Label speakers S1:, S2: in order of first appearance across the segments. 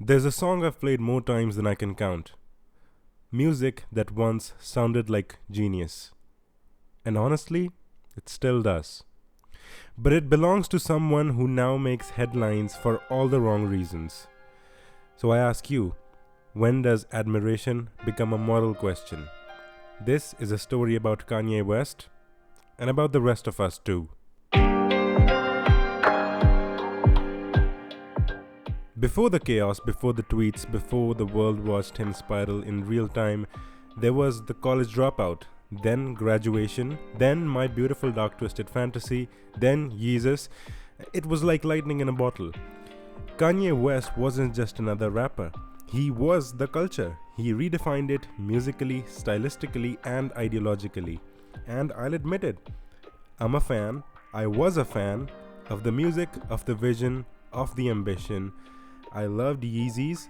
S1: There's a song I've played more times than I can count. Music that once sounded like genius. And honestly, it still does. But it belongs to someone who now makes headlines for all the wrong reasons. So I ask you, when does admiration become a moral question? This is a story about Kanye West and about the rest of us too. Before the chaos, before the tweets, before the world watched him spiral in real time, there was the college dropout, then graduation, then My Beautiful Dark Twisted Fantasy, then Yeezus. It was like lightning in a bottle. Kanye West wasn't just another rapper. He was the culture. He redefined it musically, stylistically, and ideologically. And I'll admit it, I'm a fan, I was a fan of the music, of the vision, of the ambition. I loved Yeezys,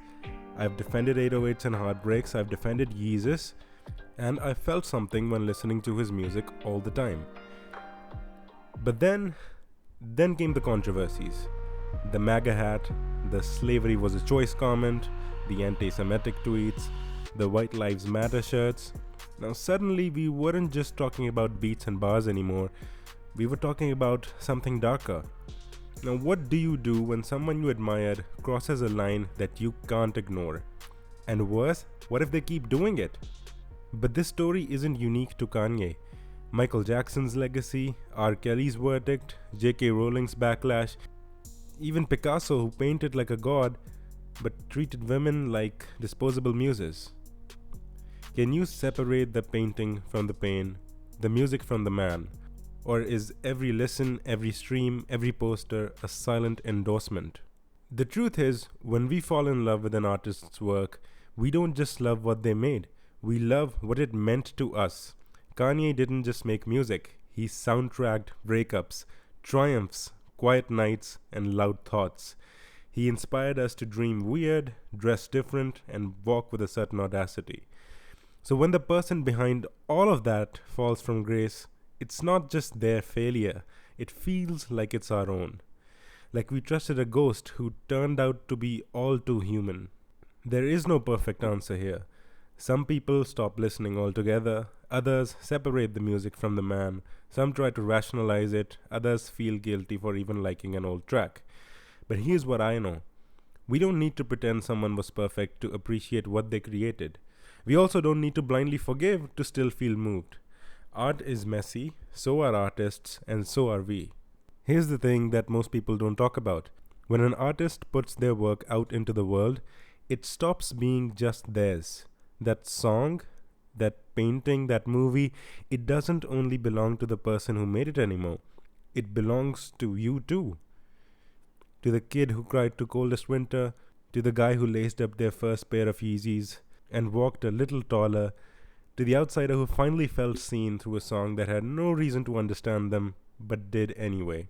S1: I've defended 808s and Heartbreaks, I've defended Yeezus, and I felt something when listening to his music all the time. But then came the controversies. The MAGA hat, the slavery was a choice comment, the anti-Semitic tweets, the White Lives Matter shirts. Now suddenly we weren't just talking about beats and bars anymore, we were talking about something darker. Now what do you do when someone you admired crosses a line that you can't ignore? And worse, what if they keep doing it? But this story isn't unique to Kanye. Michael Jackson's legacy, R. Kelly's verdict, J.K. Rowling's backlash, even Picasso, who painted like a god but treated women like disposable muses. Can you separate the painting from the pain, the music from the man? Or is every listen, every stream, every poster a silent endorsement? The truth is, when we fall in love with an artist's work, we don't just love what they made, we love what it meant to us. Kanye didn't just make music, he soundtracked breakups, triumphs, quiet nights, and loud thoughts. He inspired us to dream weird, dress different, and walk with a certain audacity. So when the person behind all of that falls from grace, it's not just their failure, it feels like it's our own. Like we trusted a ghost who turned out to be all too human. There is no perfect answer here. Some people stop listening altogether, others separate the music from the man, some try to rationalize it, others feel guilty for even liking an old track. But here's what I know. We don't need to pretend someone was perfect to appreciate what they created. We also don't need to blindly forgive to still feel moved. Art is messy, so are artists, and so are we. Here's the thing that most people don't talk about. When an artist puts their work out into the world, it stops being just theirs. That song, that painting, that movie, it doesn't only belong to the person who made it anymore. It belongs to you too. To the kid who cried to Coldest Winter, to the guy who laced up their first pair of Yeezys and walked a little taller, to the outsider who finally felt seen through a song that had no reason to understand them, but did anyway.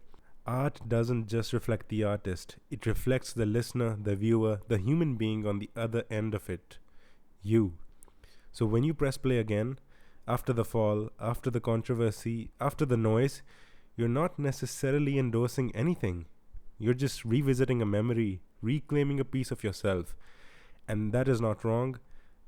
S1: Art doesn't just reflect the artist, it reflects the listener, the viewer, the human being on the other end of it. You. So when you press play again, after the fall, after the controversy, after the noise, you're not necessarily endorsing anything. You're just revisiting a memory, reclaiming a piece of yourself. And that is not wrong,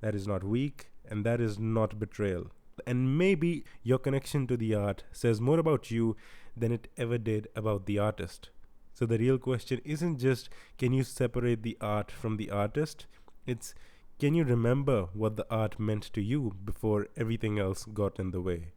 S1: that is not weak, and that is not betrayal. And maybe your connection to the art says more about you than it ever did about the artist. So the real question isn't just, can you separate the art from the artist? It's, can you remember what the art meant to you before everything else got in the way?